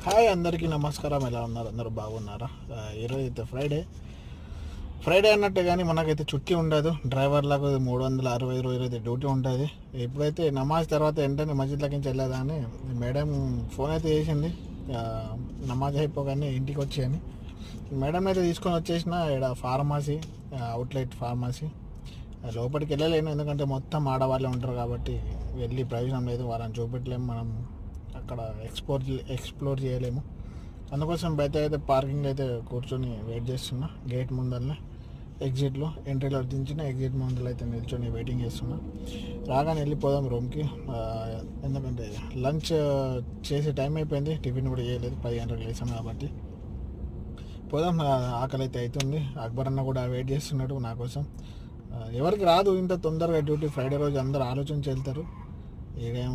Hi, అందరికీ నమస్కారం. ఎలా ఉన్నారు? అందరూ బాగున్నారా? ఈరోజు అయితే ఫ్రైడే అన్నట్టే, కానీ మనకైతే చుట్టి ఉండదు. డ్రైవర్లకు 365 రోజులు అయితే డ్యూటీ ఉంటుంది. ఇప్పుడైతే నమాజ్ తర్వాత వెంటనే మస్జిద్లోకి నుంచి వెళ్ళదా అని మేడం ఫోన్ అయితే చేసింది. నమాజ్ అయిపోగానే ఇంటికి వచ్చేయని మేడం అయితే తీసుకొని వచ్చేసిన. ఇక్కడ ఫార్మసీ, అవుట్లెట్ ఫార్మసీ లోపలికి వెళ్ళలేను, ఎందుకంటే మొత్తం ఆడవాళ్ళే ఉంటారు కాబట్టి వెళ్ళి ప్రయోజనం లేదు. వాళ్ళని చూపెట్టలేము, మనం అక్కడ ఎక్స్ప్లోర్ చేయలేము. అందుకోసం బయట అయితే పార్కింగ్ అయితే కూర్చొని వెయిట్ చేస్తున్నా. గేట్ ముందరనే ఎగ్జిట్లో ఎంట్రీలో దించిన ఎగ్జిట్ ముందర అయితే నిల్చొని వెయిటింగ్ చేస్తున్నా. రాగానే వెళ్ళిపోదాం రూమ్కి. ఎందుకంటే లంచ్ చేసే టైం అయిపోయింది, టిఫిన్ కూడా చేయలేదు. 10 గంటలకు లేసాం కాబట్టి పోదాం. ఆకలి అయితే అవుతుంది. అక్బర్ అన్న కూడా వెయిట్ చేస్తున్నాడు నా కోసం. ఎవరికి రాదు ఇంత తొందరగా డ్యూటీ. ఫ్రైడే రోజు అందరూ ఆలోచించి వెళ్తారు. ఇదేం